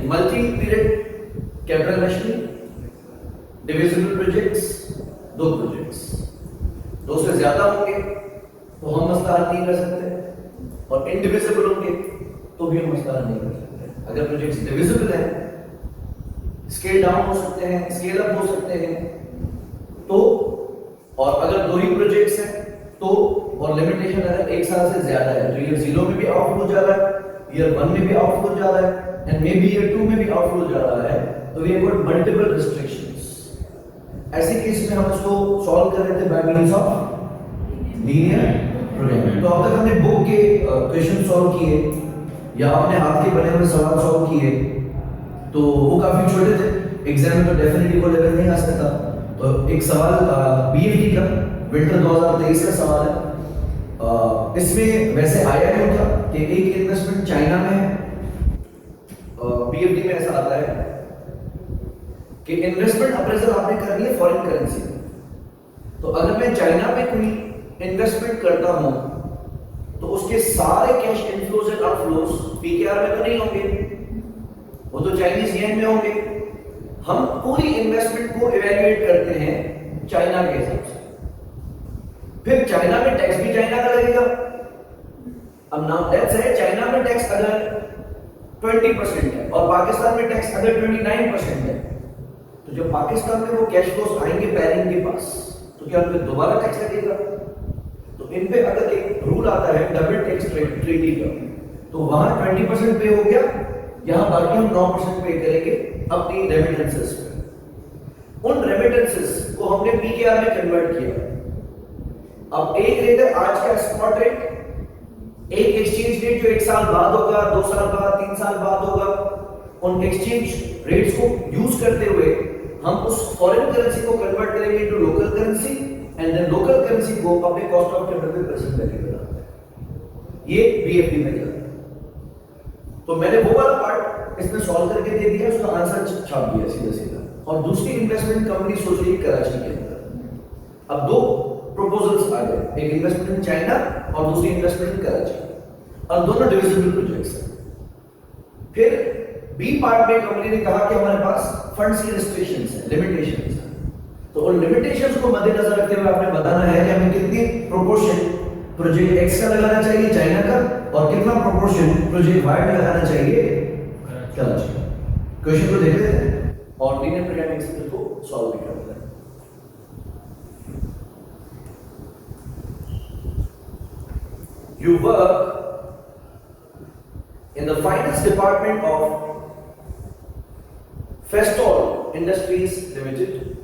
Multi period capital machinery, divisible projects, 2 projects, 2 से ज्यादा होंगे तो हम मसला हल नहीं कर सकते, और इंडिविजिबल होंगे तो भी हम मसला हल नहीं कर सकते। अगर प्रोजेक्ट्स डिविजिबल है, स्केल डाउन हो सकते हैं, स्केल अप हो सकते हैं, तो और अगर 2 ही प्रोजेक्ट्स हैं तो, और लिमिटेशन अगर 1 साल से ज्यादा है तो ईयर 0 में भी आउटफ्लो जा रहा है, ईयर 1 में भी आउटफ्लो जा रहा है, एंड मे बी ईयर 2 में भी आउटफ्लो जा रहा है, तो we have got multiple restrictions. ऐसे केस में हम इसको सॉल्व कर रहे थे by means of linear programming. तो अब तक हमने बुक के क्वेश्चन सॉल्व किए या अपने हाथ के बने हुए सवाल सॉल्व किए, तो वो काफी छोटे थे, एग्जाम में तो डेफिनेटली वो लेवल नहीं आ सकता। तो एक सवाल बीएफडी का विंटर 2023 का सवाल है। इसमें वैसे आया नहीं था कि एक इन्वेस्टमेंट चाइना में है, बीएफडी में ऐसा आता है कि इन्वेस्टमेंट अप्रेजल आपने करनी है फॉरेन करेंसी में। तो अगर मैं चाइना में कोई इन्वेस्टमेंट करता हूं तो उसके सारे cash inflows and outflows PKR में तो नहीं होंगे, वो तो चाइनीज येन में होंगे। हम पूरी इन्वेस्टमेंट को इवैल्यूएट करते हैं चाइना के हिसाब से, फिर चाइना में टैक्स भी चाइना का लगेगा। अब नाउ दैट्स है चाइना में टैक्स अगर 20% है और पाकिस्तान में टैक्स अगर 29% है, तो जब पाकिस्तान में वो कैश फ्लोस आएंगे पेरिंग के पास, तो क्या उन पे दोबारा टैक्स लगेगा? तो इन पे अगर एक रूल आता है डबल टैक्स ट्रीटी का, तो वहां 20% पे हो गया, यहां बाकी हम 9% पे करेंगे अपनी रेमिटेंसेस पे। उन रेमिटेंसेस को हमने पीकेआर में कन्वर्ट किया। अब एक रेट है आज का स्पॉट रेट, एक एक्सचेंज रेट जो 1 साल बाद होगा, 2 साल बाद, 3 साल बाद होगा। उन एक्सचेंज रेट्स को यूज करते हुए हम उस फॉरेन करेंसी को कन्वर्ट करेंगे into local currency, and then local currency को अपने कॉस्ट ऑफ कैपिटल पे प्रेजेंट करके बनाते हैं। ये बीएफडी में चलता है। तो मैंने वो वाला पार्ट इसमें सॉल्व करके दे दिया, उसका आंसर छाप दिया सीधा सीधा। और दूसरी इन्वेस्टमेंट कंपनी सोच रही है कराची के अंदर। अब 2 प्रपोजल्स आ गए, एक इन्वेस्टमेंट इन चाइना और दूसरी इन्वेस्टमेंट इन कराची, और दोनों डिविजिबल प्रोजेक्ट्स हैं। फिर बी पार्ट में कंपनी ने कहा कि हमारे पास फंड्स की रिस्ट्रिक्शंस हैं, लिमिटेशंस हैं। तो उन लिमिटेशंस को मद्देनजर रखते हुए आपने बताना है कि हमें कितनी प्रोपोर्शन प्रोजेक्ट एक्स का लगाना चाहिए चाइना का, और कितना प्रोपोर्शन प्रोजेक्ट वाई में लगाना चाहिए कराची का। क्वेश्चन को देख लेते हैं और लीनियर प्रोग्रामिंग से को सॉल्व भी करते हैं। You work in the finance department of Festol Industries Limited,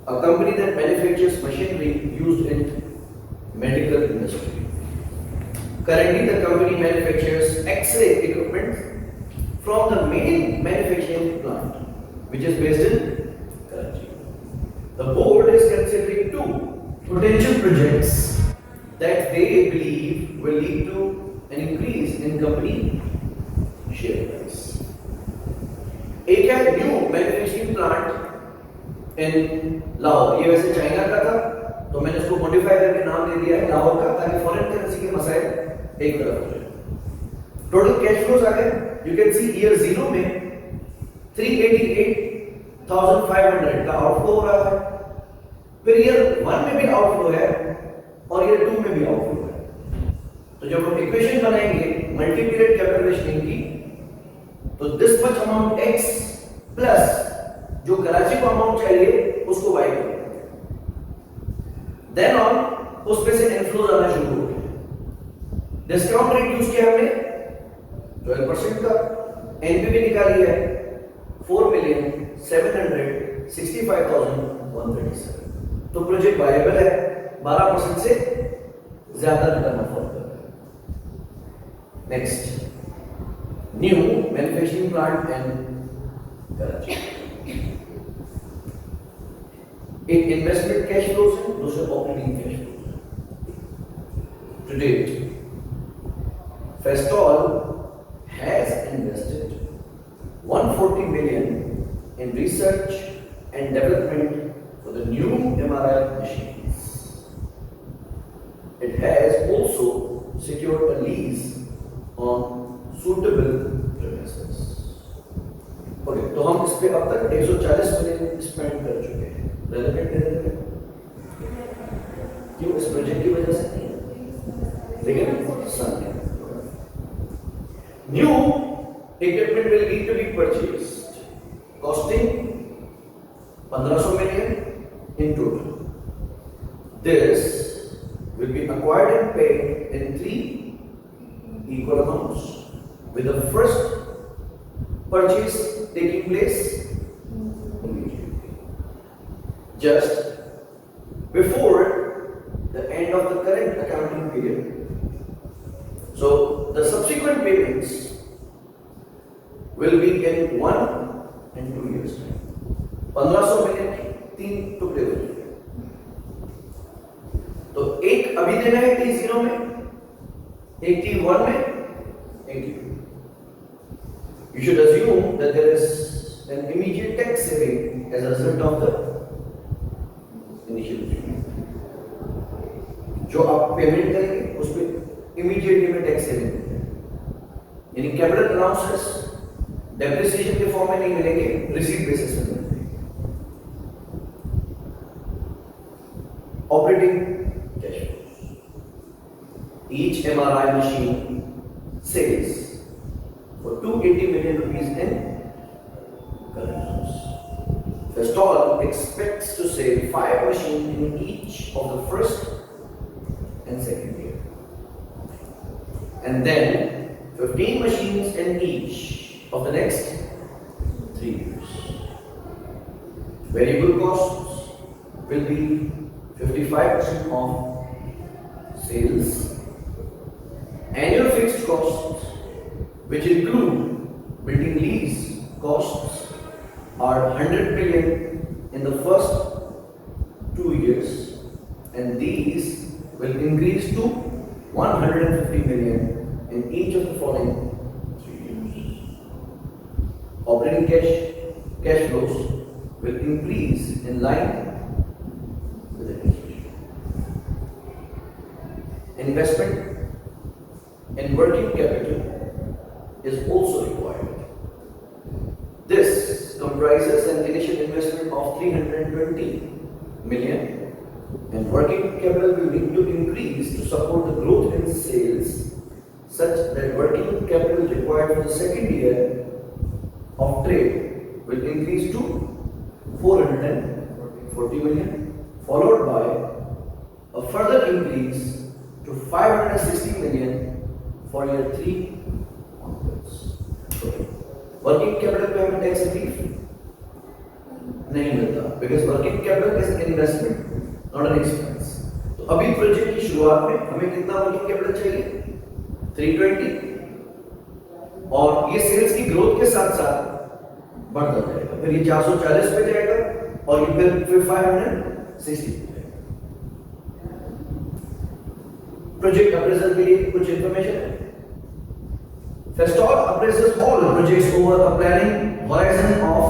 a company that manufactures machinery used in medical industry. Currently, the company manufactures X-ray equipment from the main manufacturing plant, which is based in Karachi. The board is considering 2 potential projects that they believe will lead to an increase in company share price. एक है new manufacturing plant इन लाहौर, ये वैसे China का था तो मैंने इसको modify करके नाम दे दिया है लाहौर का, ताकि फॉरेन करेंसी के मसाइल एक तरफ हो जाए। टोटल कैश फ्लोज आ गए, यू कैन सी ईयर 0 में 388,500 का आउटफ्लो हो रहा है, फिर ईयर 1 में भी आउटफ्लो है और ईयर 2 में भी आउटफ्लो है। तो जब हम इक्वेशन बनाएंगे मल्टी पीरियड कैपिटल की, तो this much amount x plus जो कराची को अमाउंट चाहिए उसको y करेंगे, देन ऑन उसमें से इनफ्लोज आना शुरू हो गए। डिस्काउंट रेट यूज किया हमने 12% का, एनपीवी निकाली है 4,765,137। तो प्रोजेक्ट वायबल है, 12% से ज्यादा रिटर्न ऑफर कर रहा है। Next, new manufacturing plant in Karachi. एक इन्वेस्टमेंट कैश फ्लोज है, दूसरे ऑपरेटिंग कैश फ्लोज है। To date Festol has invested 140 million in research and development for the new MRI machines. It has also secured a lease on suitable premises. इस पे अब तक 140 million spend कर चुके हैं। रेलेवेंट क्यों? इस प्रोजेक्ट की वजह से नहीं है, लेकिन सन है। New equipment will need to be purchased costing 1500 million in total. This will be acquired and paid in 3 equal amounts, with the first purchase taking place immediately, just before the end of the current accounting period. So the subsequent payments will be in 1 and 2 years time. 1500 million के 3 टुकड़े हो चुके हैं। तो एक अभी देना है T0 में, एक T1 में, एक T2। You should assume that there is an immediate tax saving as a result of the initial payment. जो आप पेमेंट करेंगे उस पर इमीडिएटली में टैक्स सेविंग है, यानी कैपिटल अलाउंसेस डेप्रिसिएशन के फॉर्म में नहीं मिलेंगे, रिसीट बेसिस में मिलेंगे। Operating cash flow, each MRI machine sells for 280 million rupees in current terms. Festool expects to sell 5 machines in each of the first and second year, and then 15 machines in each of the next 3 years. Variable costs will be 55% of sales. Annual fixed costs, which include building lease costs, are 100 million in the first 2 years, and these will increase to 150 million in each of the following 3 years. Operating cash flows will increase in line with inflation. Investment in working capital is also required. This comprises an initial investment of 320 million, and working capital will need to increase to support the growth in sales, such that working capital required for the second year of trade will increase to 440 million, followed by a further increase to 560 million for year 3 onwards. Working capital पे हमें tax relief नहीं मिलता, because working capital is investment not an expense. तो अभी project की शुरुआत में हमें कितना वर्किंग कैपिटल चाहिए? 320, और ये सेल्स की ग्रोथ के साथ साथ बढ़ता जाएगा, फिर ये 440 पे जाएगा और ये फिर 560 पे जाएगा। प्रोजेक्ट अप्रेजल के लिए कुछ इंफॉर्मेशन है। Festool appraises all projects over a planning horizon of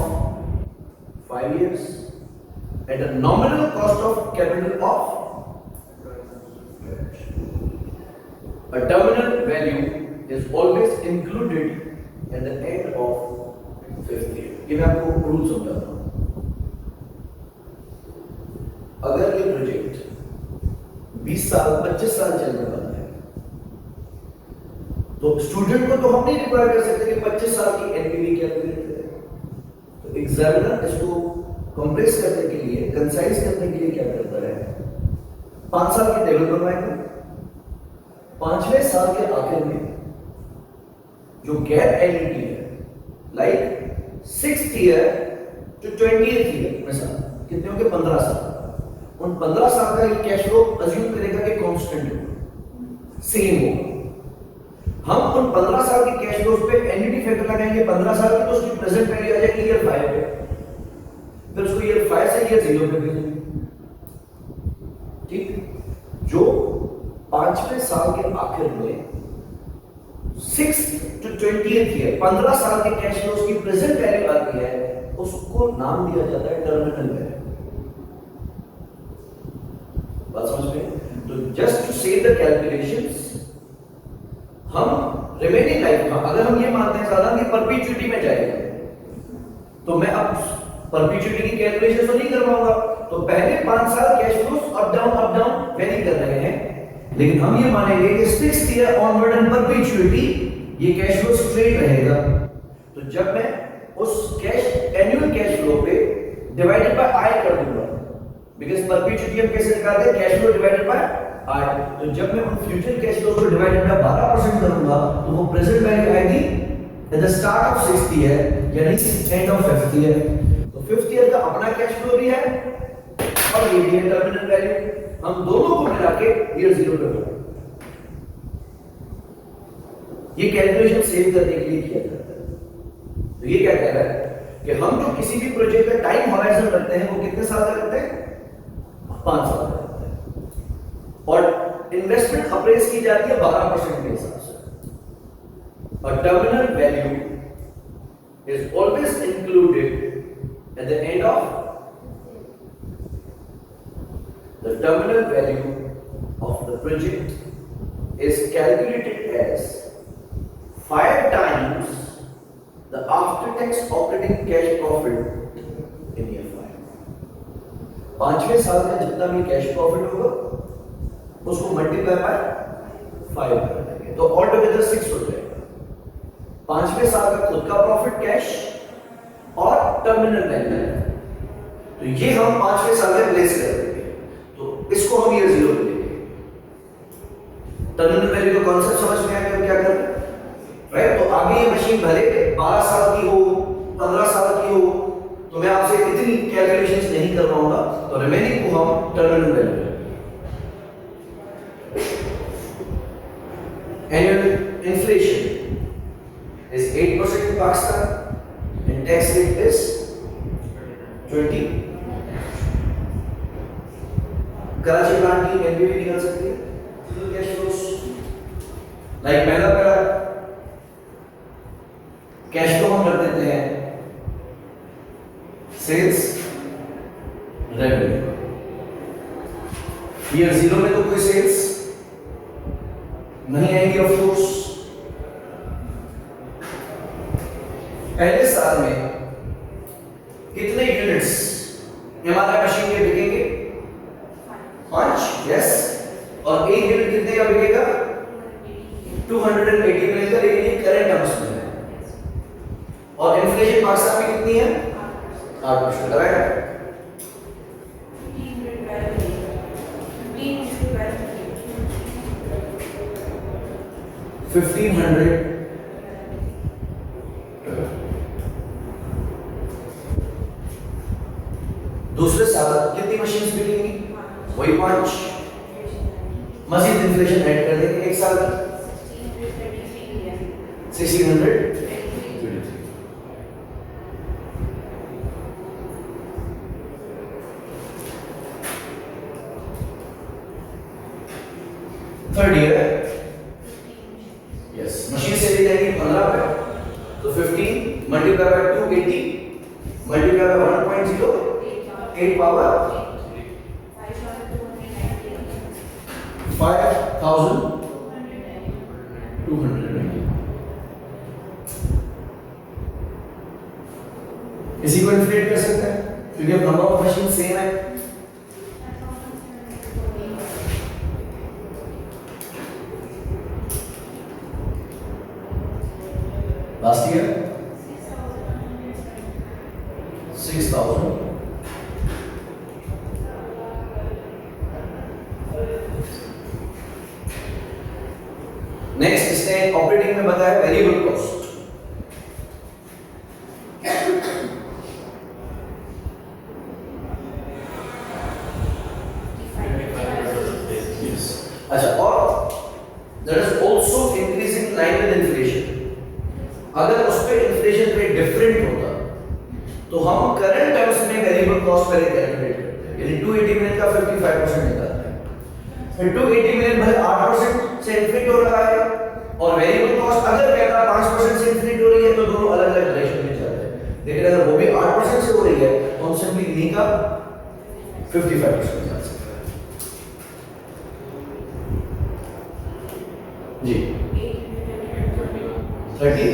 5 years at a nominal cost of capital of a terminal value is always included at the end of 5th year. ये मैं आपको rule समझाता हूँ। अगर ये project 20 साल 25 साल चलने वाला है, तो स्टूडेंट को तो हम नहीं रिक्वायर कर सकते कि 25 साल की एनपीवी कैलकुलेट करें। तो एग्जामिनर इसको कंप्रेस करने के लिए, कंसाइज करने के लिए क्या करता है? 5 साल की टेबल बनवाएगा, 5वें साल के आखिर में जो गैप एलईडी है, like 6th year to 20th year, मिसाल कितने होंगे? 15 साल। उन 15 साल का ये कैश फ्लो अज्यूम करेगा कि कांस्टेंट होगा, सेम होगा। हम उन 15 साल के कैश फ्लोज पे एन्युटी फैक्टर लगाएंगे 15 साल की, तो उसकी प्रेजेंट वैल्यू आ जाएगी ईयर 5 पे, फिर उसको ईयर 5 से ईयर 0 पे भेजेंगे। ठीक, जो 5वें साल के आखिर में 6th to 20th ईयर 15 साल के कैश फ्लोज की प्रेजेंट वैल्यू आती है, उसको नाम दिया जाता है टर्मिनल वैल्यू। बात समझ में? तो just to save the calculations, हम रिमेनिंग लाइफ में अगर हम ये मानते हैं ज्यादा कि परपेचुइटी में जाएगा, तो मैं अब परपेचुइटी की कैलकुलेशन तो नहीं कर पाऊंगा। तो पहले 5 साल cash flows up down very कर रहे हैं, लेकिन हम ये मानेंगे कि 6th year onward and perpetuity ये कैश फ्लो स्ट्रेट रहेगा। तो जब मैं उस कैश एनुअल कैश फ्लो पे डिवाइडेड बाय आई कर दूंगा, बिकॉज़ परपेचुइटी हम कैसे निकालते हैं, कैश फ्लो डिवाइडेड बाय आई। तो जब मैं उन फ्यूचर कैश फ्लो को डिवाइडेड बाय 12% करूंगा तो वो प्रेजेंट वैल्यू आएगी at the start of 6th year यानी एंड ऑफ 5th ईयर। तो 5th ईयर का अपना कैश फ्लो भी है और ये भी है टर्मिनल वैल्यू, हम दोनों को मिला के ईयर 0 पे बनाएंगे। ये कैलकुलेशन सेव करने के लिए किया जाता है। तो ये क्या कह रहा है कि हम जो किसी भी प्रोजेक्ट का टाइम होराइजन रखते हैं वो कितने साल का रखते हैं, 5 साल का रखते हैं, और इन्वेस्टमेंट अप्रेज की जाती है 12% के हिसाब से। और terminal value is always included at the end of the terminal value of the project is calculated as 5 times the after-tax operating cash profit in year 5. 5वें साल में जितना भी कैश प्रॉफिट होगा उसको मल्टीप्लाई बाय 5 कर देंगे तो ऑल टुगेदर 6 हो जाएगा। 5वें साल का खुद का प्रॉफिट कैश और टर्मिनल वैल्यू, तो ये हम 5वें साल में प्लेस कर देंगे। इसको हम ईयर 0 पे लेंगे। टर्मिनल वैल्यू का कांसेप्ट समझ में आया क्या कर राइट। तो आगे ये मशीन भले 12 साल की हो 15 साल की हो तो मैं आपसे इतनी कैलकुलेशंस नहीं कर पाऊंगा, तो रिमेनिंग को हम terminal value annual inflation is 8% in Pakistan and tax rate is 20। Karachi plant की एनपीवी निकल सकती है कैश फ्लोस लाइक पहला कैश फ्लो हम रख देते हैं सेल्स रेवेन्यू। ईयर 0 में तो कोई सेल्स नहीं आएगी ऑफ कोर्स। पहले साल में कितने यूनिट्स एमआरआई मशीन के बिकेंगे, 5, यस। और एक यूनिट कितने का बिकेगा, 280 मिलेगा, लेकिन ये करंट टर्म्स में है। और इन्फ्लेशन पाकिस्तान में कितनी है, 8%। राइट, 1500। दूसरे साल कितनी मशीन्स बिकेंगी, वही 5। मजीद इन्फ्लेशन ऐड कर देंगे एक साल में 1600। थर्ड ईयर यस, मशीन से ले जाएंगे 15 पे, तो 15 multiply by 280 multiply by 1.0 8 power 5290। इसी को इन्फ्लेट कर सकते हैं क्योंकि अब नंबर ऑफ मशीन सेम है। Last year 6000। नेक्स्ट इसने ऑपरेटिंग में बताया वेरिएबल कॉस्ट। अच्छा, और that is also increasing line with inflation. अगर उस पे इन्फ्लेशन रेट डिफरेंट होता तो हम करंट टर्म्स में वेरिएबल कॉस्ट पहले कैलकुलेट करते हैं, यानी 280 मिलियन का 55% निकालते हैं। फिर 280 मिलियन भले 8% से इन्फ्लेट हो रहा है और वेरिएबल कॉस्ट अगर कहता 5% से इन्फ्लेट हो रही है तो दोनों अलग अलग रेशियो में चलते हैं। लेकिन अगर वो भी 8% से हो रही है तो हम सिंपली इन्हीं का 55% निकाल सकते हैं। जी 30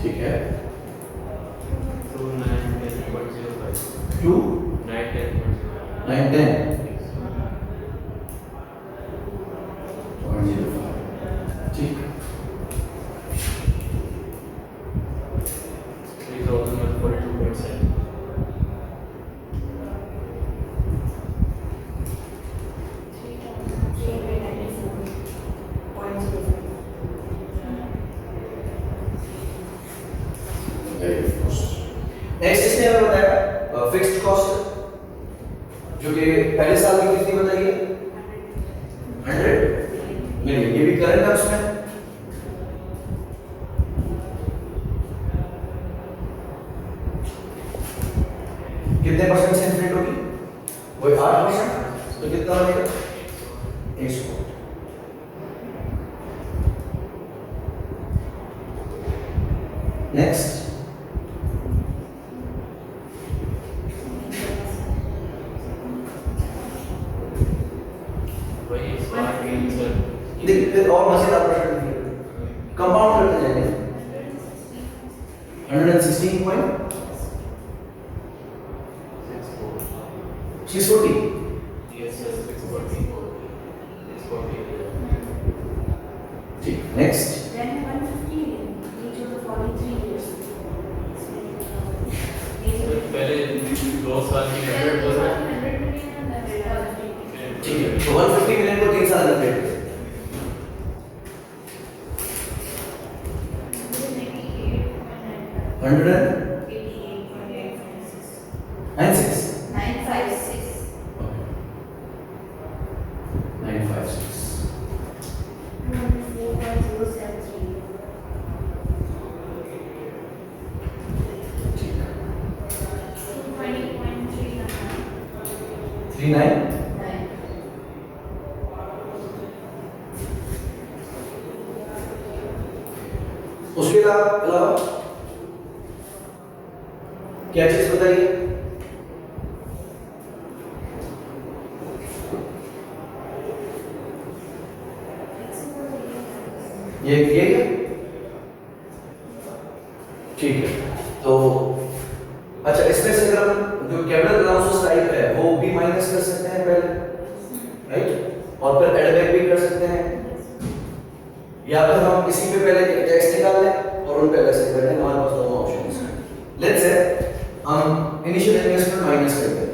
ठीक है, 2 9 10.05 2 9 10.05 9 10 0.05 ठीक 3142.7 नेक्स्ट इसने हमें बताया फिक्स्ड कॉस्ट, जो कि पहले साल की कितनी बताइए 100 मिलियन, ये भी करंट टर्म्स में कितने परसेंट से इन्फ्लेट होगी, वही 8%, तो कितना बनेगा 100। नेक्स्ट वही स्मार्ट गेम सर देखिए और मजेदार प्रश्न कंपाउंड करते जाएंगे 116.640 yes sir 640 ठीक next Then 150 each of the following 3 years. पहले 2 साल की 100% ठीक है, तो 150 मिलियन को 3 साल में पेड 196 956 39 उसके अलावा क्या चीज बताइए, ये क्या ठीक है, तो अच्छा इसमें से अगर हम जो कैपिटल अलाउंस टाइप है वो भी माइनस कर सकते हैं पहले, राइट, और फिर एड बैक भी कर सकते हैं, या फिर हम किसी पे पहले टैक्स निकाल लें और उन पे अलग से कर लें, हमारे पास दोनों ऑप्शंस हैं। लेट्स से हम इनिशियल इन्वेस्टमेंट माइनस कर देते हैं,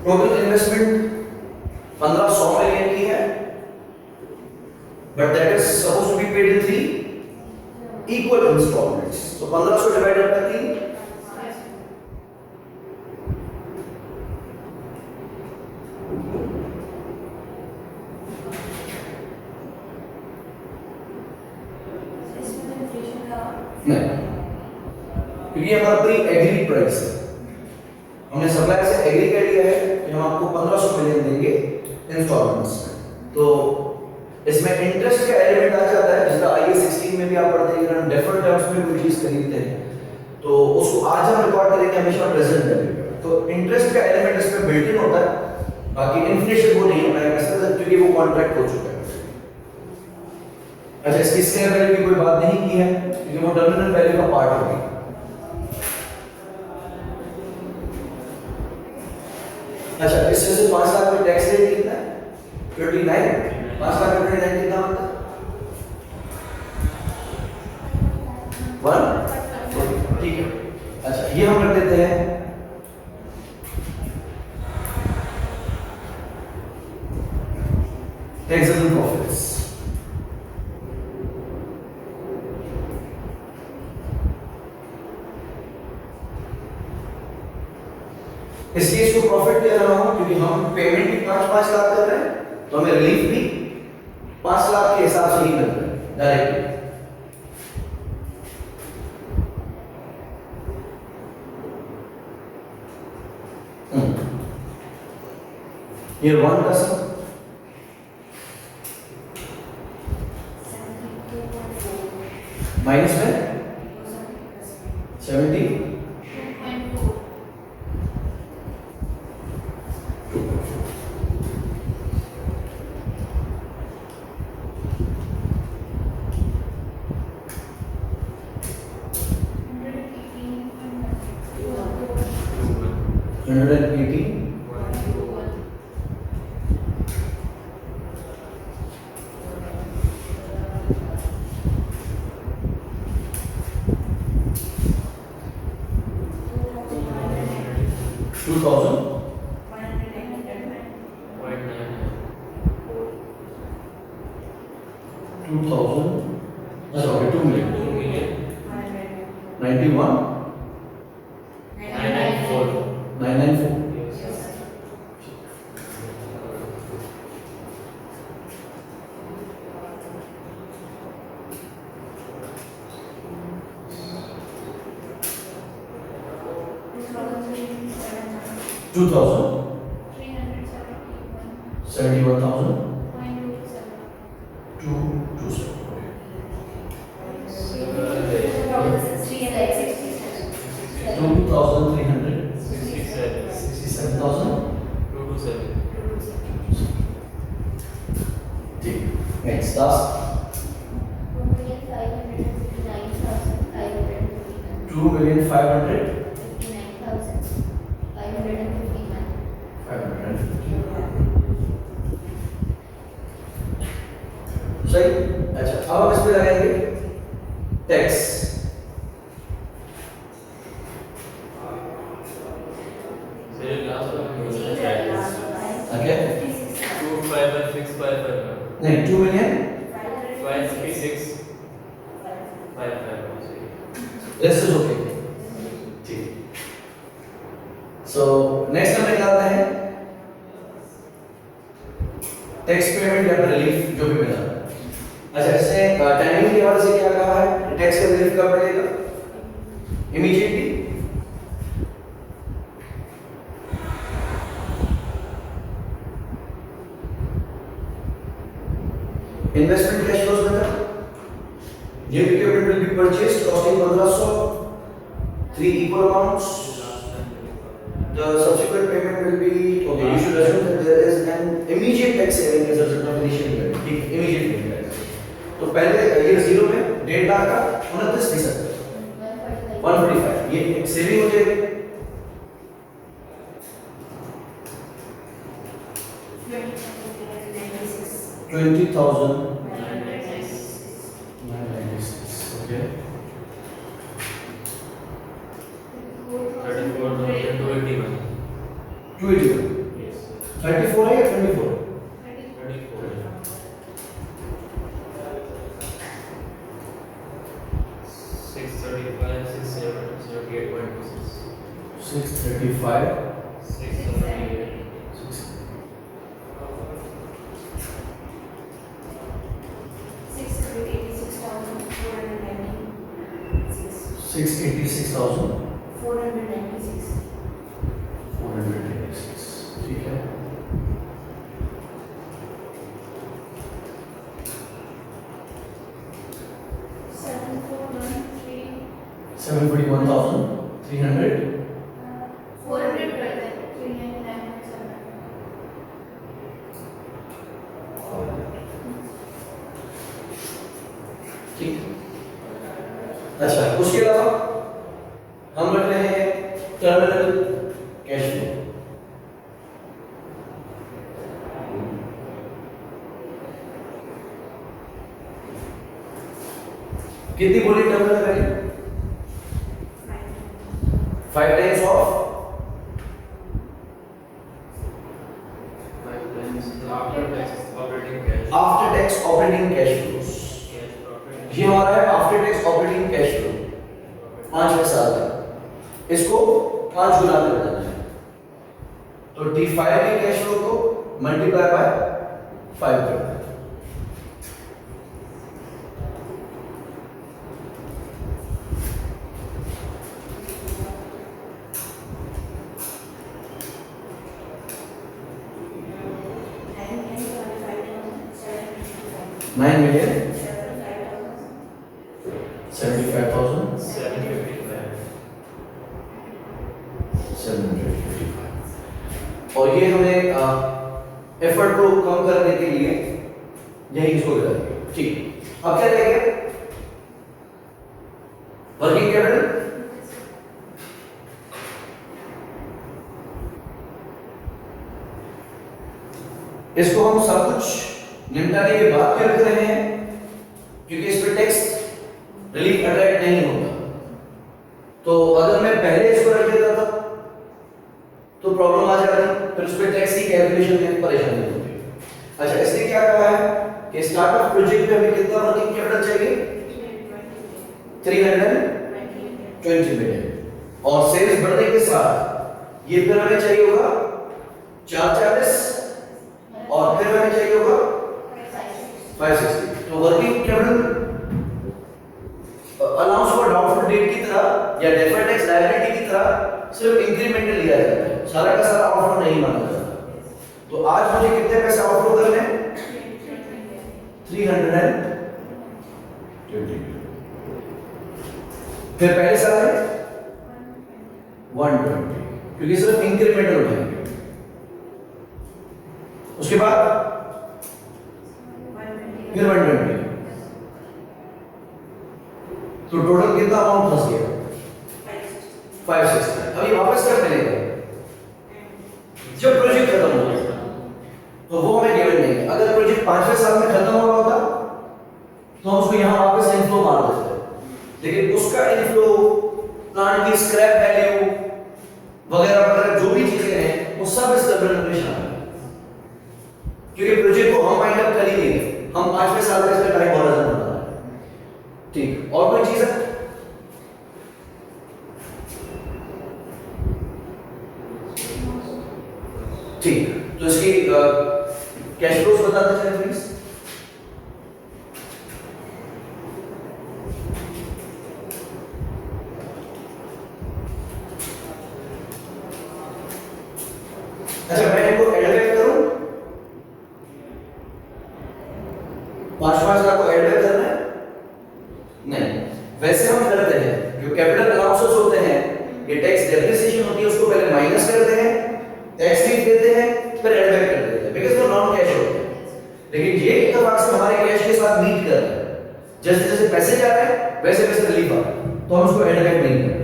टोटल इन्वेस्टमेंट 1500 मिलियन की है, but that is suppose to be paid in 3 equal instalments, तो 1500 डिवाइडेड बाय 3 नहीं, क्योंकि ये हमारा प्री एग्रीड प्राइस है, हमने सप्लायर से एग्री कर लिया है कि हम आपको 1500 मिलियन देंगे इंस्टॉलमेंट्स में। तो इसमें इंटरेस्ट का एलिमेंट आ जाता है, जिसका आईएएस 16 में भी आप पढ़ते हैं, अगर हम डेफर्ड टर्म्स में कोई चीज खरीदते हैं तो उसको आज हम रिकॉर्ड करेंगे हमेशा प्रेजेंट वैल्यू, तो इंटरेस्ट का एलिमेंट इसमें बिल्ट इन होता है, बाकी इन्फ्लेशन वो नहीं होता है क्योंकि वो कॉन्ट्रैक्ट हो चुका है। अच्छा, इसकी स्केल वैल्यू की कोई बात नहीं की है क्योंकि वो टर्मिनल वैल्यू का पार्ट होगी। अच्छा, इससे से 5 लाख में टैक्स रेट कितना है 29, 5 लाख में 29 कितना होता है 1, ठीक है। अच्छा, ये हम कर देते हैं taxable profits। इसलिए इसको प्रॉफिट ले रहा हूं क्योंकि हम पेमेंट भी 5-5 लाख कर रहे हैं, तो हमें रिलीफ भी 5 लाख के हिसाब से ही मिल रहा है डायरेक्टली। ये 1 का सम माइनस में 70 180 2000 2000 sorry 2 million 91 994 2000 71,000 227 2300 67,000 ठीक next last 2,500 सही। अच्छा अब हम इस पे लगाएंगे टैक्स। ओके नहीं 2 मिलियन दिस इज ओके ठीक। सो नेक्स्ट हमें निकालना है टैक्स पेमेंट या रिलीफ जो भी मिला। अच्छा इससे टाइमिंग के हवाले से क्या कहा है, टैक्स का रिलीफ कब मिलेगा? इमीडिएटली। इन्वेस्टमेंट कैश फ्लोज में था ये equipment will be purchased costing 1500 3 equal amounts. The subsequent payment will be okay. You should assume that there is an immediate tax saving as a result of initial payment. ठीक immediate payment। तो पहले ये 0 में 1.5 लाख का 29% 145 ये एक saving हो जाएगी। $20,996 okay 281 34 है या 24 635 686,496 ठीक है। $741,300 ठीक। अच्छा उसके अलावा हम रख रहे हैं टर्मिनल कैश फ्लो। कितनी बोली terminal value? 5 times of after tax operating cash flows. ये हमारा है after tax operating cash flow 5 के साथ है, इसको 5 गुना कर देना है तो T5 के कैश फ्लो को मल्टीप्लाई बाय 5 कर देना है। $9,75,755 और ये हमें एफर्ट को कम करने के लिए यही इसको करेंगे ठीक। अब क्या करेंगे वर्किंग कैपिटल इसको हम सब कुछ निपटाने के बाद क्या रख रहे हैं, क्योंकि इस पे टैक्स रिलीफ अट्रैक्ट नहीं होता। तो अगर मैं पहले इसको रख देता था तो प्रॉब्लम आ जाती, फिर उस पे टैक्स की कैलकुलेशन में परेशानी होती। अच्छा, इसने क्या कहा है कि स्टार्टअप प्रोजेक्ट में हमें कितना वर्किंग कैपिटल चाहिए, 320 मिलियन, और सेल्स बढ़ने के साथ ये फिर हमें चाहिए होगा 440 और फिर हमें चाहिए होगा 560। तो working capital allowance for doubtful debt की तरह या डेफर्ड टैक्स लायबिलिटी की तरह सिर्फ इंक्रीमेंटल लिया जाता है, सारा का सारा आउटफ्लो नहीं माना जाता। तो आज मुझे कितने पैसे आउटफ्लो करने हैं, 320। फिर पहले साल है 120, क्योंकि सिर्फ इंक्रीमेंटल उठाएंगे। उसके बाद फिर 120, तो टोटल कितना अमाउंट फंस गया, 560। अब ये वापस कब मिलेगा, जब प्रोजेक्ट खत्म हो गया, तो वो हमें गिवन नहीं है। अगर प्रोजेक्ट 5वें साल में खत्म हो रहा होता तो हम उसको यहाँ वापस इनफ्लो मार देते, लेकिन उसका इनफ्लो, प्लांट की स्क्रैप वैल्यू वगैरह वगैरह जो भी चीजें हैं वो सब इस डब्ल्यूएन में शामिल है, क्योंकि प्रोजेक्ट को हम वाइंड अप कर ही लेंगे, हम 5वें साल में इसका टाइम होराइजन बता रहे हैं। ठीक, और कोई चीज है, ठीक, तो इसकी कैश फ्लोज बताते चलें प्लीज। अच्छा, मैं इनको ऐड बैक करूं, 5-5 लाख को ऐड बैक करना है, नहीं, वैसे हम करते हैं, जो कैपिटल अलाउंसेस होते हैं, ये टैक्स डेप्रिसिएशन होती है, उसको पहले माइनस करते हैं, टैक्स रिलीफ देते हैं, फिर ऐड बैक कर देते हैं, बिकॉज़ वो नॉन कैश होते हैं। लेकिन ये इत्तेफाक से हमारे कैश के साथ मीट कर रहे हैं, जैसे जैसे पैसे जा रहे हैं वैसे वैसे रिलीफ आ रहा है, तो हम उसको ऐड बैक नहीं करते।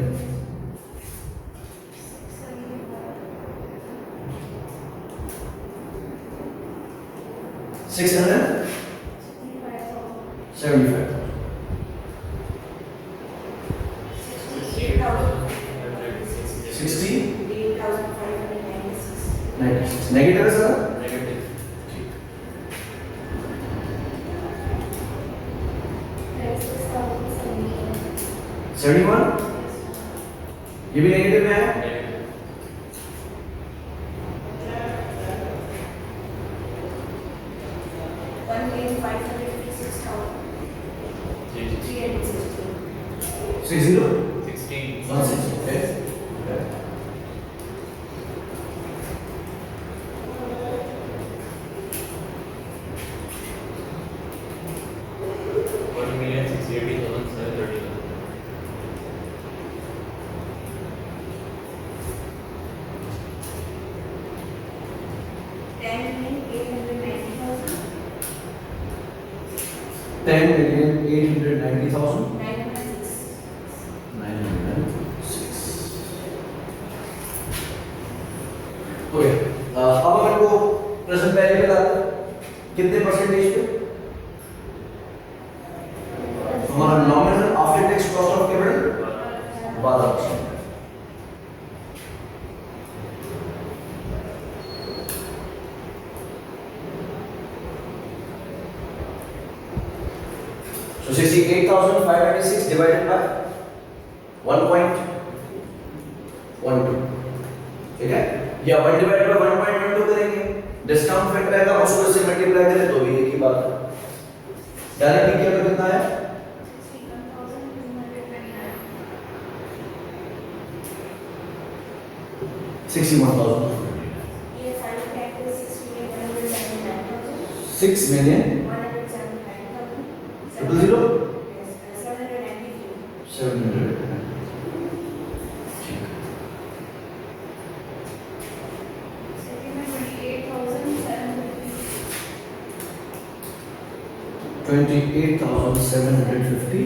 $675,000 60 96 नेगेटिव है सर, नेगेटिव। 71 ये भी नेगेटिव में है। Six zero 16 16, okay. Okay. $10,890,906. Okay, अब अपन को प्रेजेंट वैल्यू पे लाते हैं, कितने परसेंटेज पे, हमारा nominal after tax cost of capital 12%। So 68,596 divided by 1.12, ठीक है, या 1 डिवाइडेड बाय 1.12 करेंगे, डिस्काउंट फैक्टर आएगा, उसको इससे मल्टीप्लाई करें तो भी एक ही बात है। डायरेक्टली क्या कितना है, 61,000, 6,179,000, 700. 28,750.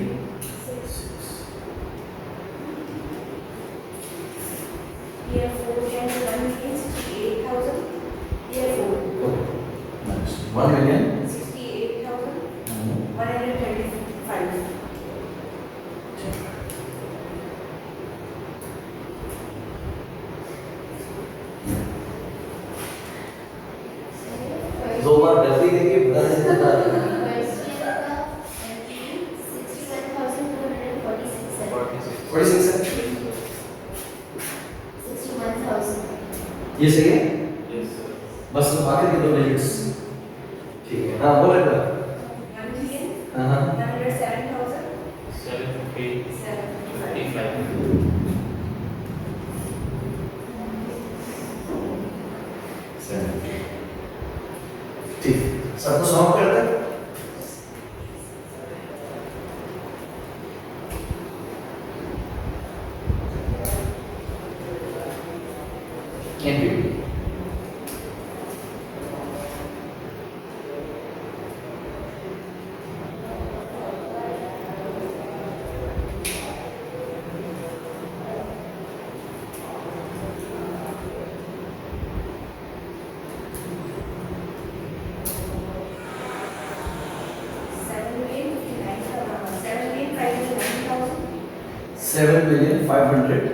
ये सही है? Yes, sir. बस बाकी के दो डिजिट्स ठीक है। हाँ बोले ना। 1,000,000, हाँ 107,000, 755. ठीक सबको सॉल्व करते हैं। एनपीवी $7,590,000 90,681.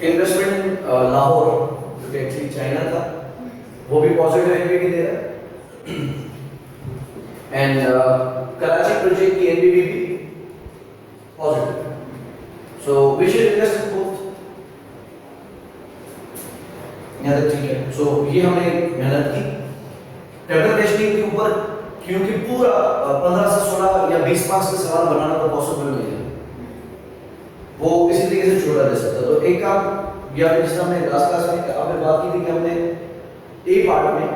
इन्वेस्टमेंट लाहौर जो कि एक्चुअली चाइना था वो भी पॉजिटिव एनपीवी दे रहा है एंड कराची प्रोजेक्ट की एनपीवी भी positive so we should invest in both यहाँ तक ठीक है सो ये हमने मेहनत की कैपिटल टेस्टिंग के ऊपर क्योंकि पूरा 15 से 16 या 20 मार्क्स के सवाल बनाना तो पॉसिबल नहीं है वो इसी तरीके से छोड़ा जा सकता तो एक काम या जिस हमने लास्ट क्लास में आपने बात की थी कि हमने ए पार्ट में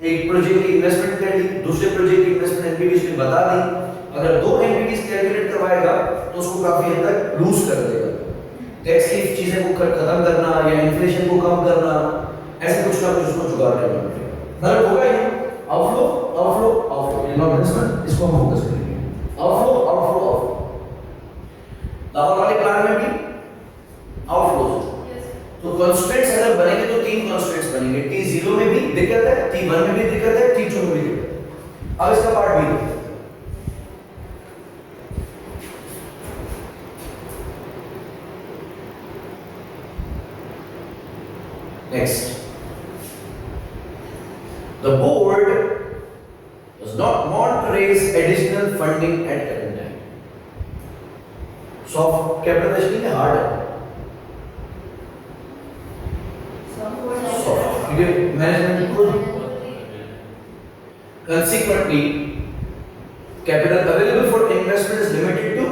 एक प्रोजेक्ट की इन्वेस्टमेंट कर ली दूसरे प्रोजेक्ट की इन्वेस्टमेंट एनपीवी ने बता दी अगर दो एनपीवी कैलकुलेट करवाएगा तो उसको काफी हद तक लूज कर देगा टैक्स की चीजें को खत्म करना या इन्फ्लेशन को कम करना ऐसे कुछ ना कुछ उसको जुगाड़ करना पड़ेगा नल होगा ये आउटफ्लो ये नॉट इन्वेस्टमेंट इसको हम फोकस करेंगे आउटफ्लो लाहौर वाले प्लान में भी आउटफ्लोज तो कंस्ट्रेंट्स अगर बनेंगे तो तीन कंस्ट्रेंट्स बनेंगे T0 में भी दिक्कत है T1 में भी दिक्कत है T2 में भी दिक्कत है अब इसका पार्ट भी next the board does not want to raise additional funding at current time soft capital raising hard है क्योंकि मैनेजमेंट खुद consequently capital available for investment is limited to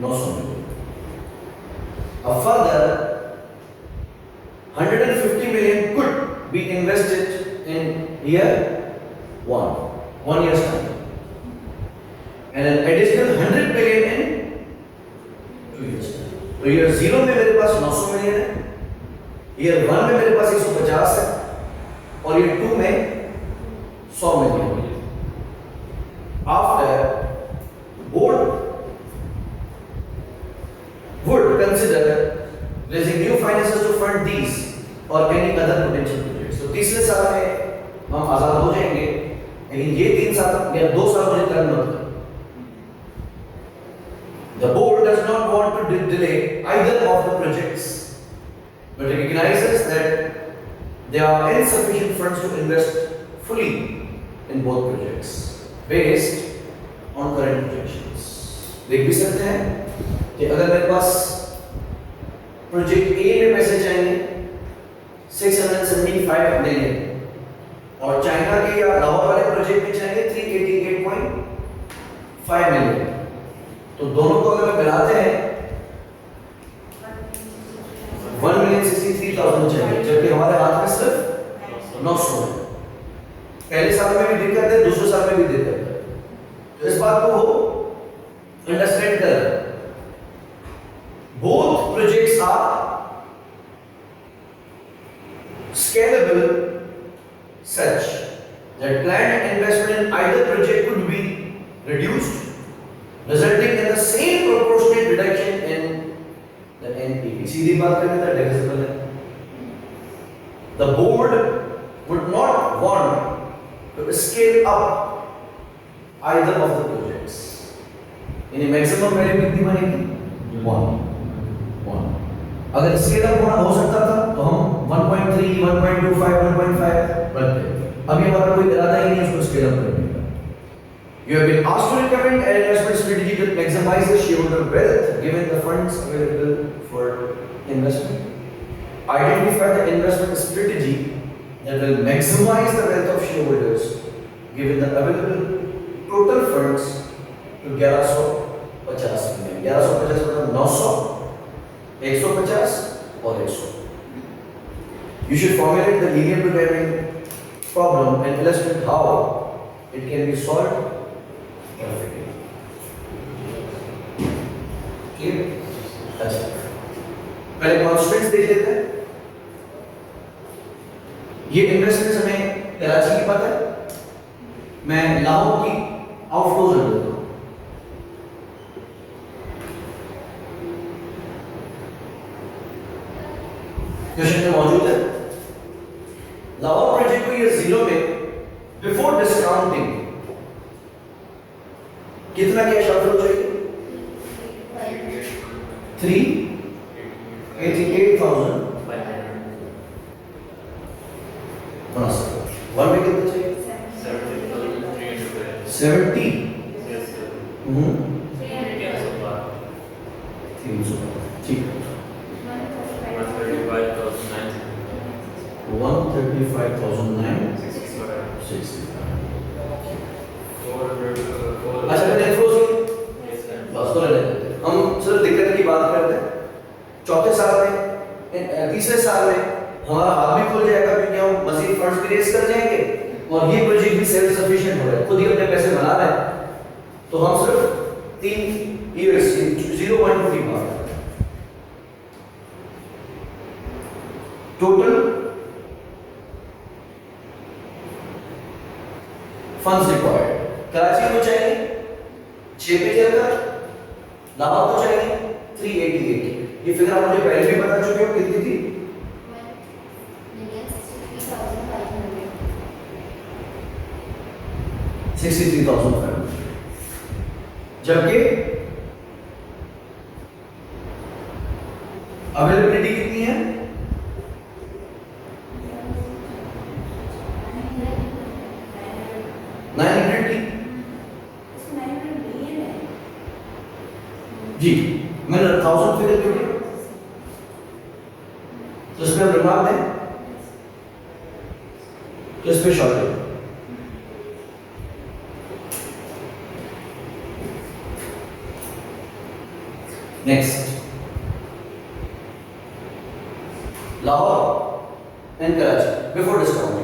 no so a further 150 million could be invested in year 1 year's time and an additional 100 million in 2 years time तो year 0 में मेरे पास 900 million है year 1 में मेरे पास 150 है और year 2 में 100 million after board would consider raising new finances to fund these or any other potential projects तो तीसरे साल में हम आजाद हो जाएंगे लेकिन ये 3 साल या 2 साल मुझे करना मत करो the board does not want to delay either of the projects but recognizes that there are insufficient funds to invest fully in both projects based on current projections देख भी सकते हैं कि अगर मेरे पास प्रोजेक्ट ए में पैसे चाहिए 675 मिलियन और चाइना के या लाहौर वाले प्रोजेक्ट में चाहिए 388.5 मिलियन तो दोनों को अगर मिलाते हैं 1,63,000 चाहिए जबकि हमारे हाथ में सिर्फ 900 है पहले साल में भी दिक्कत है दूसरे साल में भी दिक्कत है तो इस बात को वो अंडरस्टैंड कर रहे हैं both projects are scalable such that planned investment in either project could be reduced resulting in the same proportionate reduction in the NPV सीधी बात करें तो divisible है the board would not want to scale up either of the projects यानी maximum value कितनी बनेगी 1 अगर scale up होना हो सकता था तो हम 1.3 1.25 1.5 रखते अभी हमारा कोई इरादा ही नहीं है उसको स्केल अप करने का. You have been asked to recommend an investment strategy that maximizes shareholder wealth given the funds available for investment. Identify the investment strategy that will maximize the wealth of shareholders given the available total funds to 1150 million. 1150 मतलब 900, 150 और 100. You should formulate the linear programming problem and illustrate how it can be solved perfectly. Clear? अच्छा. पहले constants देख लेते हैं. ये investment हमें कराची की पता है. मैं लाहौर की आउटफ्लोज रख देता हूँ. क्वेश्चन में मौजूद है. लाहौर प्रोजेक्ट को ये जीरो में बिफोर डिस्काउंटिंग कितना कैश आउटफ्लो चाहिए? 388,000. वन में कितना चाहिए? 70. 300. ठीक है. 135,965. अच्छा मैं नेटफ्लोज बस तो ले लेते हैं. हम सिर्फ दिक्कत की बात करते हैं. चौथे साल में तीसरे साल में हमारा हाथ भी खुल जाएगा क्योंकि हम मजीद फंड्स भी रेज कर जाएंगे और ये प्रोजेक्ट भी सेल्फ सफिशिएंट हो जाएगा. खुद ही अपने पैसे बना रहे हैं. तो हम सिर्फ 3 इयर्स 0.2 की बात करते हैं. Total funds required. कराची को चाहिए 6,75, लाहौर को चाहिए 388. ये फिगर आप मुझे पहले भी बता चुके हो कितनी थी? 63,500. जबकि अवेलेबिलिटी कितनी है? 900 की. जी मैंने 1000 फिगर क्यों किया? तो इसमें हम रिमार्क दें तो इसमें shortage. Next Lahore and Karachi before discounting.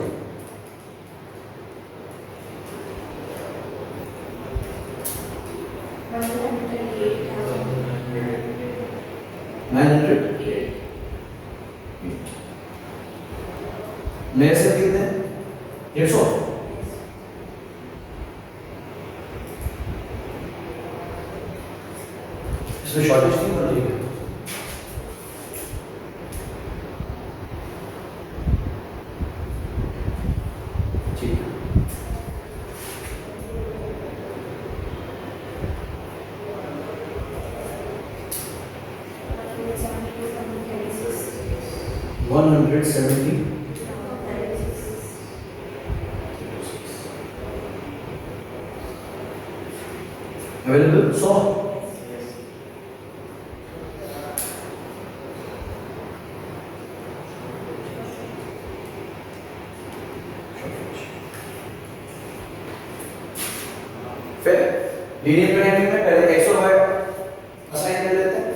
मेरे से कितने? 150. इसमें शॉर्टेज नहीं बन रही है. ठीक है. $170. Available? So फिर लीनियर प्रोग्रामिंग में पहले x और y असाइन कर लेते हैं.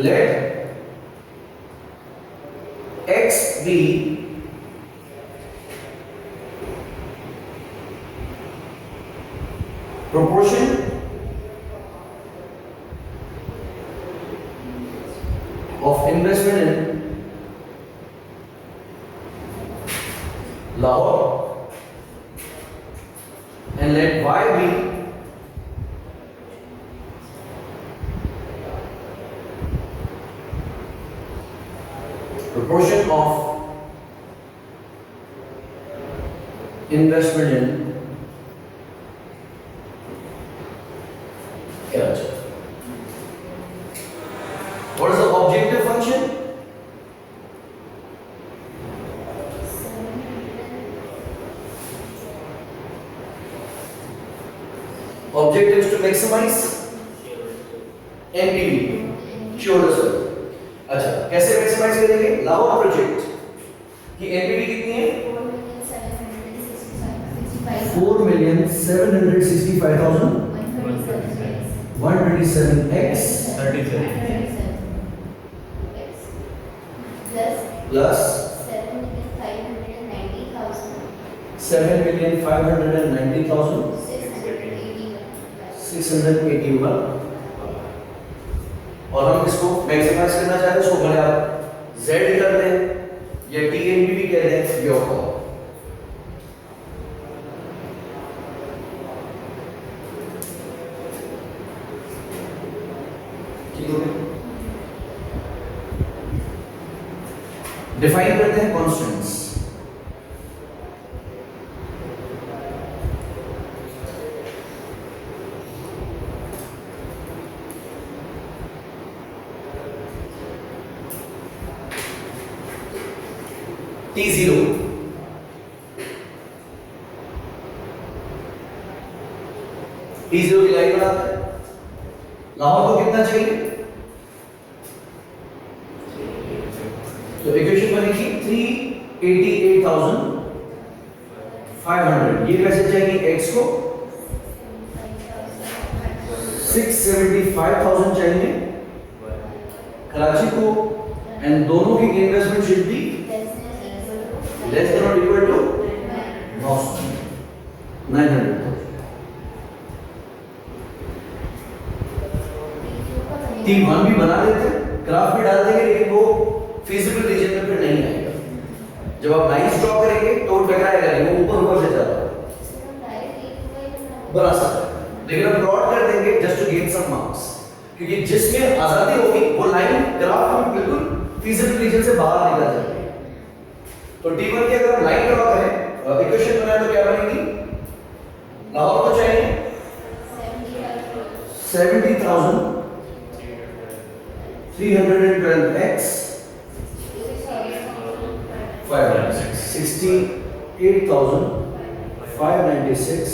Let x be proportion of investment in Lahore and let y be proportion of investment in Karachi. What is the objective function? Maximise NPV shareholders value. अच्छा, कैसे maximise करेंगे? लाओ प्रोजेक्ट की NPV कितनी है? 4,765,127x 37 plus 7,590,681 और हम इसको मैक्सिमाइज करना चाहते हैं, इसको भले आप Z कर दें या TNPV कह दें, योर कॉल। डिफाइन करते हैं कॉन्स्टेंट्स। T0 की लाइन बनाते हैं। लाहौर को कितना चाहिए? तो इक्वेशन बनेगी 388,500। ये कैसे चाहिए? x को 675,000 चाहिए कराची को, एंड दोनों की investment should be less than और इक्वल टू 900। T1 भी बना देते हैं, ग्राफ भी डाल देंगे, लेकिन वो फिजिबल रीजन में फिर नहीं आएगा। जब आप लाइंस ड्रॉ करेंगे तो टकराएगा नहीं, वो ऊपर ऊपर से जाता है। बना सकते हैं, लेकिन हम प्लॉट कर देंगे just to gain some marks, क्योंकि जिसमें आजादी होगी वो लाइन ग्राफ हम बिल्कुल फिजिबल रीजन से बाहर निकल जाएगी। तो T1 की अगर हम लाइन ड्रॉ करें, इक्वेशन बनाए तो क्या बनेगी? लाहौर को चाहिए 70,312x 68,596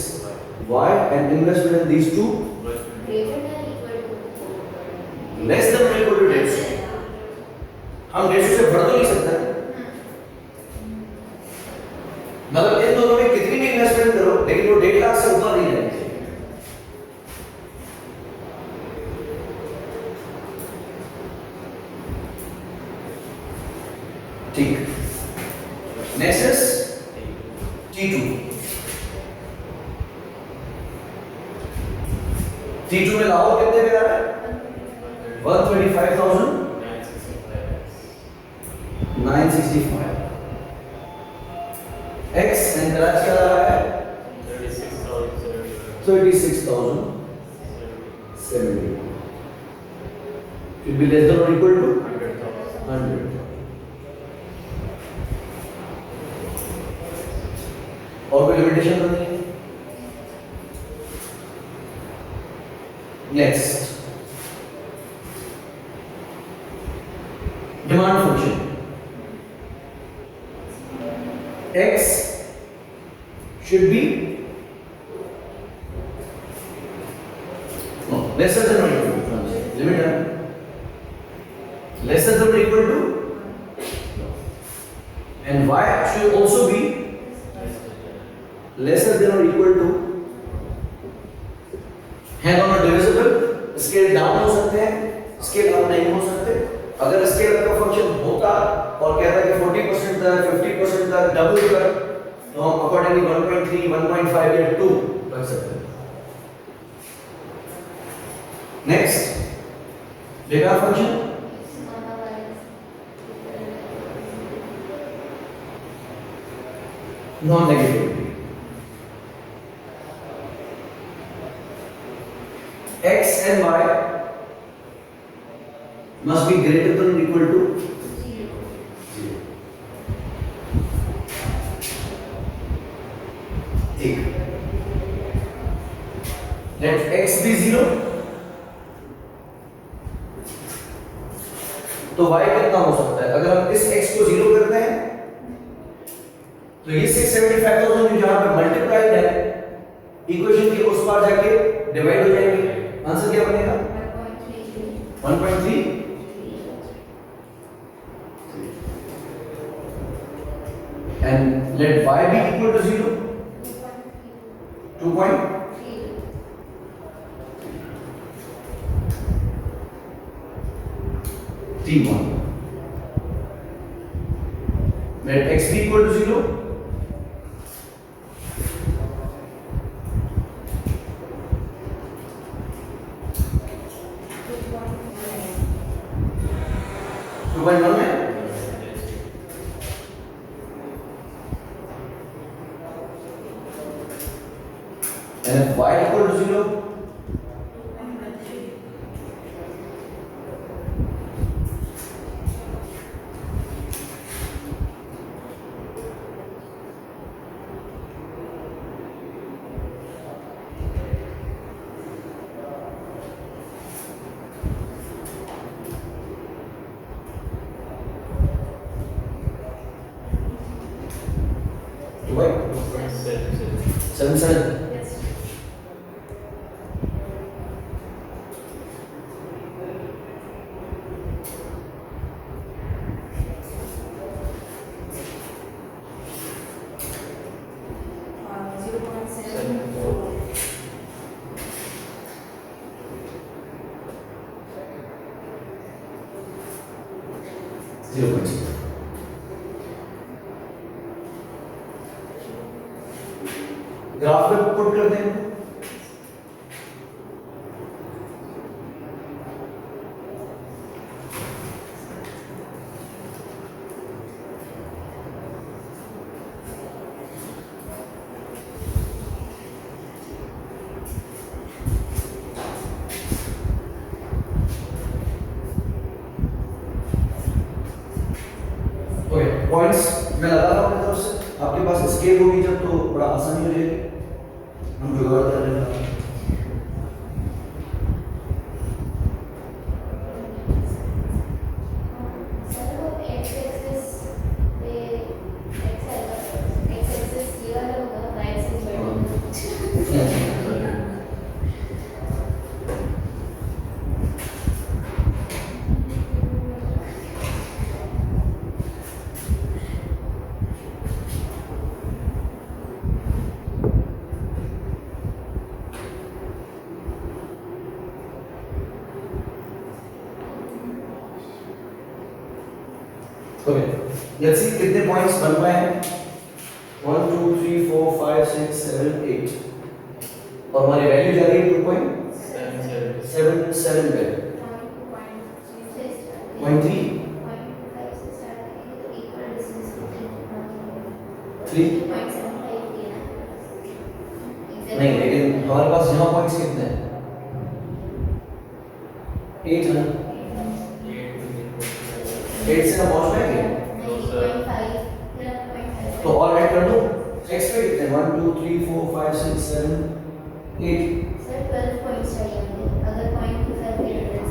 y, and investment in these two less than or equal to ratio। हम रेशियो से बढ़ तो नहीं सकते, मतलब इन दोनों में कितनी भी इन्वेस्टमेंट करो, लेकिन वो 1.5 लाख से ऊपर नहीं रहनी चाहिए। ठीक, नेक्स्ट इज T2। T2 में लाओ कितने में आ रहा है? 125,965 x, एंड कराची का रहा है 36,070। should be less than or equal to 100। और कोई लिमिटेशन तो नहीं है। Next, demand function x should be lesser than or equal to, limit है lesser than or equal to, and y should also be lesser than or equal to, है दोनों divisible, scale down हो सकते हैं, scale up नहीं हो सकते। अगर स्केल अप का फंक्शन होता और कहता कि 40% तक 50% तक डबल कर, तो हम अकॉर्डिंगली 1.3 1.5 या 2 रख सकते हैं। Next, data function non negative x and y must be greater than or equal to 0। ठीक, let x be 0, तो y कितना हो सकता है? अगर हम इस x को 0 करते हैं तो ये 675,000 जो यहां पे मल्टीप्लाइड है, इक्वेशन के उस पार जाके डिवाइड हो जाएंगे। आंसर क्या बनेगा? 1.3 and let y be equal to 0. 2.31. Let x be equal to 0. 2.19. And if y equal to 0, to y 7.7. Zero point zero. Graph में पुट कर दें। ओके, पॉइंट्स मैं लगा रहा हूं अपनी तरफ से, आपके पास स्केल होगी जब तो बड़ा आसानी हो जाएगी, हम जुगाड़ कर लेंगे। ओके, लेट्स सी कितने पॉइंट्स बन पाए हैं। 1 2 3 4 5 6 7 8 और हमारी वैल्यू जा रही है 2.77 पे 0.3 3 नहीं, लेकिन हमारे पास यहाँ पॉइंट्स कितने हैं? 8 है ना, 8 से हम पहुंच पाएंगे तो और ऐड कर दो। x पे कितने? 1 2 3 4 5 6 7 8 सर 12 पॉइंट्स चाहिए अगर पॉइंट के साथ भी डिफरेंस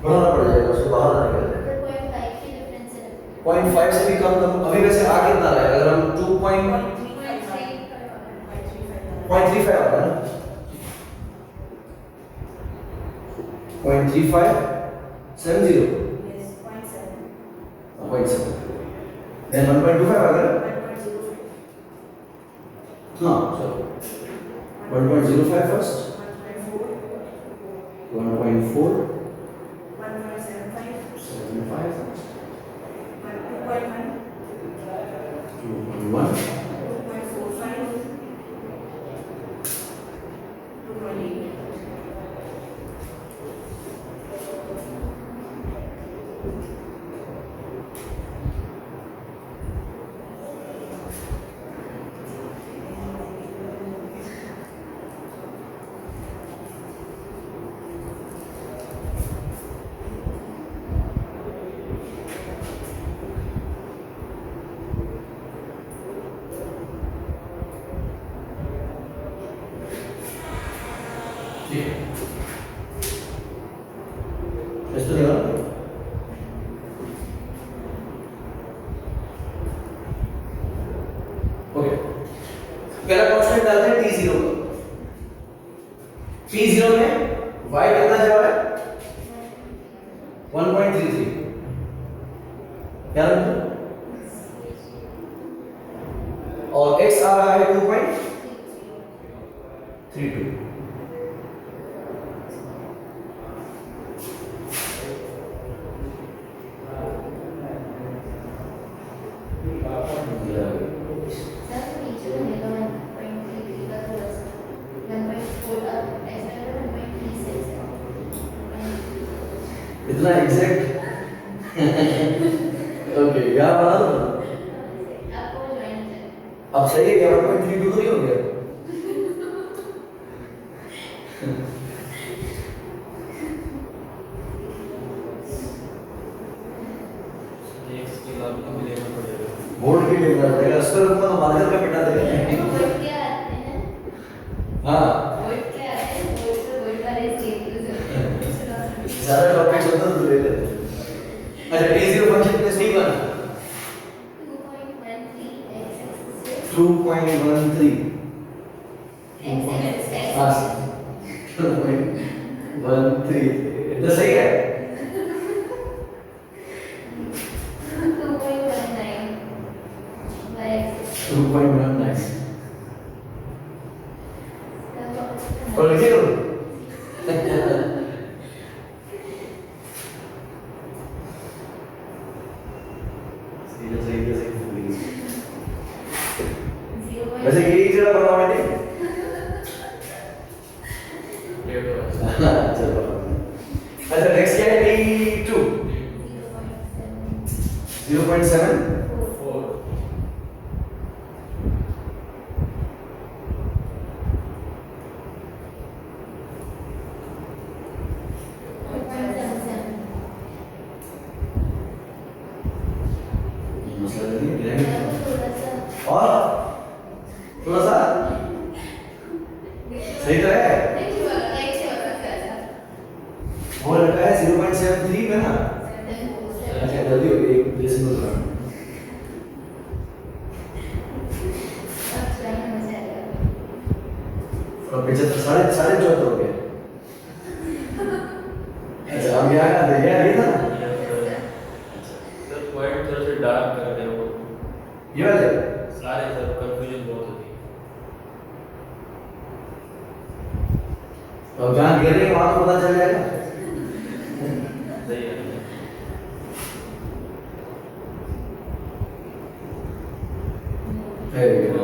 बढ़ाना पड़ जाएगा, उसको बाहर आने के लिए। है 0.5 की डिफरेंस है 0.5 से भी कम अभी वैसे आ कितना रहा है? अगर हम 2.35 आ रहा है ना, 0.35 70 0.7 then 1.25 आ गया। हाँ चलो 1.05 first 1.4 75 2.1 esto le va okay, पहला कांस्टेंट डालते हैं t0 का T0 में y कितना जा रहा है 1.33 क्या रखो और x आ रहा है 2.32 सर नीचे बनेगा 1.33 का थोड़ा सा 1.4 अब ऐसा है 1.36 है इतना एग्जैक्ट ओके क्या बना दो आपको ज्वाइन है अब सही है क्या 1.32 तो नहीं हो गया एक स्किल आपको भी लेना पड़ेगा। बोर्ड के लिए करना पड़ेगा अस्तर को तो मार्कर का बेटा देगा वर्ड क्या आते हैं हाँ वर्ड क्या आते हैं वर्ड से वर्ड वाले स्टेट सारा टॉपिक होता तो ले लेते अच्छा T0 फंक्शन प्लस नहीं बना 2.13 हाँ 2.13 तो सही है 2.19 और लिखे लो वैसे ये ही जरा बनाओ मैंने चलो अच्छा नेक्स्ट क्या है T2 0.7 4 मसला नहीं है और थोड़ा सा सही तो है वो लड़का है 0.73 में ना अच्छा जल्दी हो गई एक डेसिमल का और 75 साढ़े 74 हो गया अच्छा हम यहाँ का देखा नहीं था सर पॉइंट थोड़ा सा डार्क कर रहे हो ये वाले सारे सर कंफ्यूजन बहुत होती है। और जहाँ गिर रही है वहाँ तो पता चल जाएगा सही है Very good.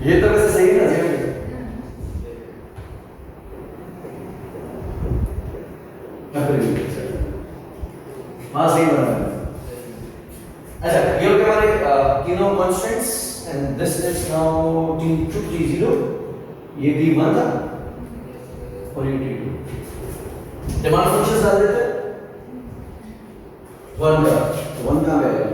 ये तो वैसे सही है ना हाँ सही बना है अच्छा ये हो गया हमारे तीनों constants and this is now T2 T0 ये T1 था और ये T2 डिमांड फंक्शंस डाल देते हैं 1 का 1 कहाँ गया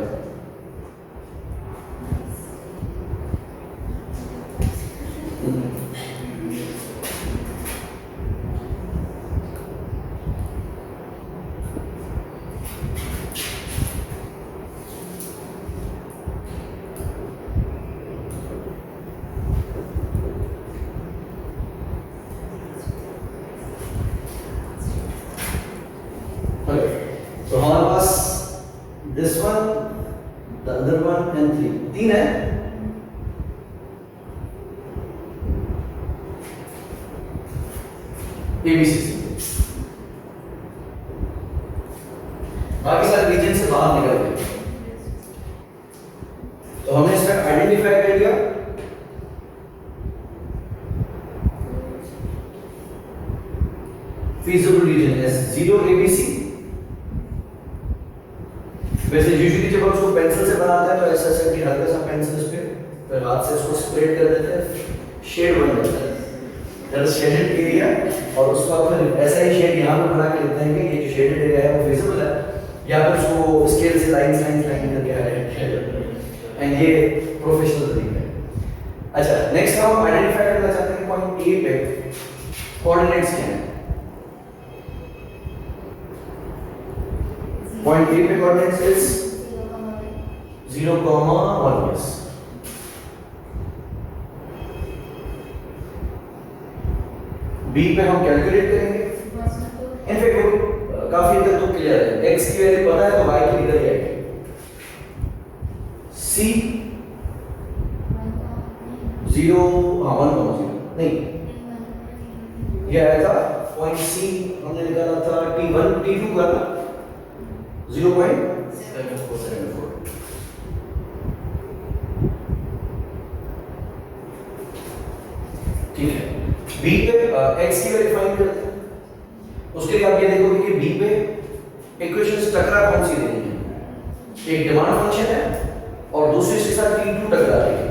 तो हमारे पास this one, the other one and 3 तीन है ABCC बाकी सारे रीजन से बाहर निकल गए तो हमने इसमें आइडेंटिफाई कर लिया feasible region as 0 ABC वैसे यूजुअली जब हम उसको पेंसिल से बनाते हैं तो ऐसा ऐसा कि हल्का सा पेंसिल पे फिर हाथ से इसको स्प्रेड कर देते हैं शेड बन जाता है दैट इज शेडेड एरिया और उसको आप फिर ऐसा ही शेड यहाँ पे बना के लेते हैं कि ये जो शेडेड एरिया है वो विजिबल है या फिर उसको स्केल से लाइन करके हाइलाइट किया जाता है एंड ये प्रोफेशनल तरीका है अच्छा नेक्स्ट हम आइडेंटिफाई करना चाहते हैं कि पॉइंट ए पे कोऑर्डिनेट्स क्या हैं पॉइंट ए पे कोऑर्डिनेट्स इज 0,1 यस। बी पे हम कैलकुलेट करेंगे। इनफैक्ट काफी हद तक तो क्लियर है, x की वैल्यू पता है तो y की निकल जाएगी। c 0 हाँ 1,0 नहीं, ये आया था पॉइंट c हमने निकाला था t1 t2 का ना 0.74। ठीक है, b पे x की वैल्यू फाइंड करते हैं। उसके लिए आप ये देखोगे कि b पे इक्वेशंस टकरा कौन सी देनी है, एक डिमांड फंक्शन है और दूसरे के साथ t2 टकरा रही है।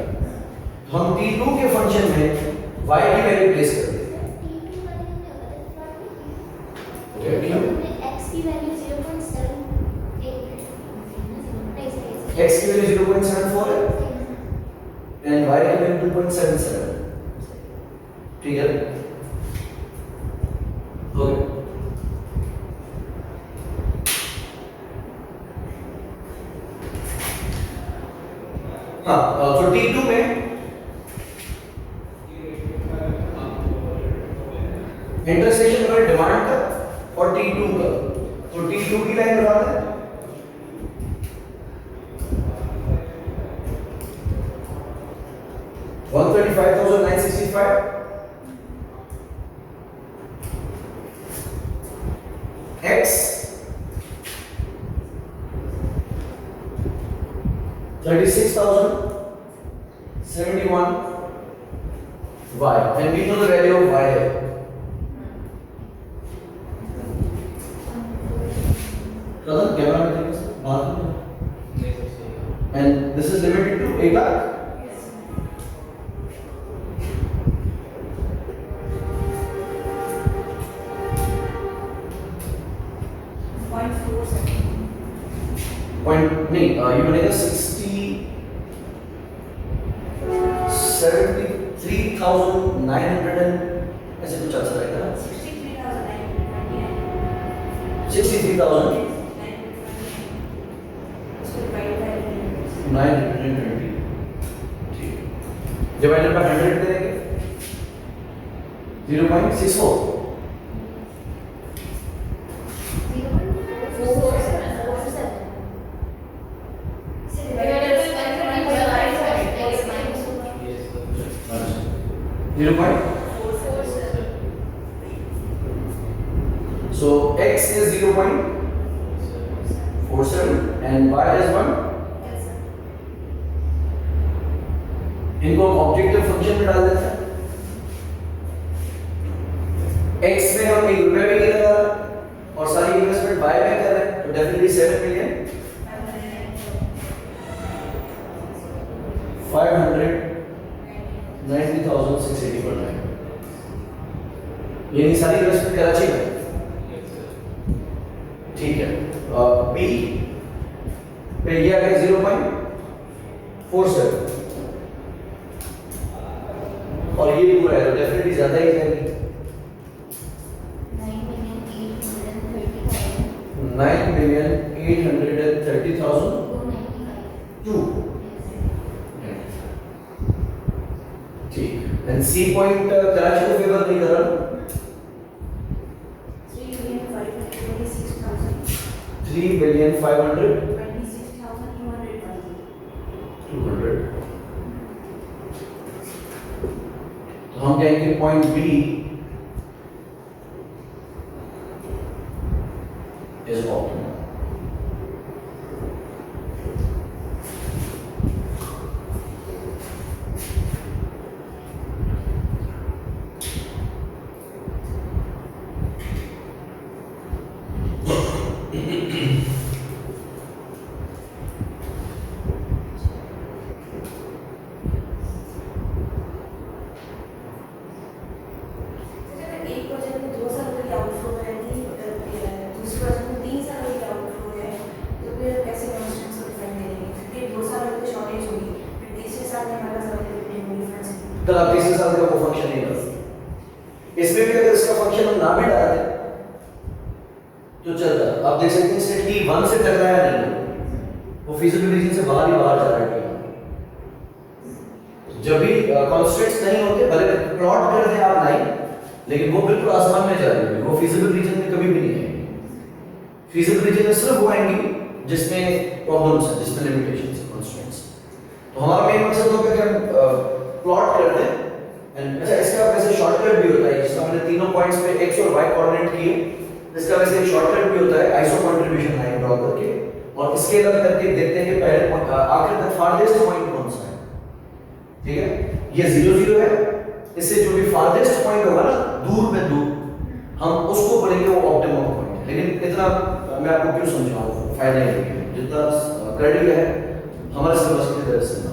हम t2 के फंक्शन में y की वैल्यू प्लेस कर देते हैं। x की वैल्यू 0.78 x की वैल्यू 0.74 है एंड y की वैल्यू 2.77। ठीक है, ओके। हाँ, तो T2 में इंटरसेक्शन का डिमांड का और T2 का, तो T2 की लाइन बना दें। $135,965 X 36,071 Y, and we know the value of Y है। Brother, कैमरा में देखिए बात में। नहीं सर सही है। And this is limited to 8 lakh। Point नहीं, ये बनेगा 73,900 ऐसे कुछ अच्छा रहेगा ना, 63,920। ठीक, डिवाइडेड बाय 100 करेंगे 0.64। Yes, sir. 0.4 So x is 0.47 and y is 1। इनको हम ऑब्जेक्टिव फंक्शन में डाल देते हैं। x में हम ₹1 भी नहीं लगा और सारी इन्वेस्टमेंट y में कर रहे हैं, तो डेफिनेटली 7 मिलियन 590,680 पड़ रहा है। ये नहीं सारी इन्वेस्टमेंट कराची में। Yes, sir. ठीक है, b पे ये आ गया 0.47 और ये पूरा है, तो डेफिनेटली ज्यादा ही जाएगी। 9,830,2। ठीक, एंड सी पॉइंट कराची को फेवर नहीं कर रहा। 3,526,200। तो हम कहेंगे पॉइंट बी इज ऑप्टिमम। तो आप तीसरे साल का वो फंक्शन नहीं कर सकते। इसमें भी अगर इसका फंक्शन हम ना भी डाल दें तो चलता। आप देख सकते हैं इसने t1 से टकराया नहीं, वो वो फीजिबल रीजन से बाहर ही बाहर जा रहा है। जब भी कॉन्स्टेंट्स नहीं होते, भले प्लॉट कर दें आप लाइन, लेकिन वो बिल्कुल आसमान में जा रही है, वो फीजिबल रीजन में कभी भी नहीं आएंगी। फीजिबल रीजन में सिर्फ वो आएंगी जिसमें प्रॉब्लम्स है, जिसमें लिमिटेशंस है, कॉन्स्टेंट्स। तो हमारा मेन मकसद होगा कि हम प्लॉट कर दें। एंड अच्छा, इसका वैसे शॉर्टकट भी होता है, जिसका मैंने तीनों पॉइंट्स पे एक्स और वाई कोऑर्डिनेट किए, इसका वैसे एक शॉर्टकट भी होता है, आइसो कंट्रीब्यूशन लाइन ड्रॉ करके और स्केल अप करके देखते हैं कि पहले आखिर तक फारदेस्ट पॉइंट कौन सा है। ठीक है, ये 0 0 है, इससे जो भी फारदेस्ट पॉइंट होगा ना, दूर में दूर, हम उसको बोलेंगे वो ऑप्टिमम पॉइंट है। लेकिन इतना मैं आपको क्यों समझाऊं, फायदा नहीं है, जितना कर लिया है हमारे सिलेबस की तरह से ना।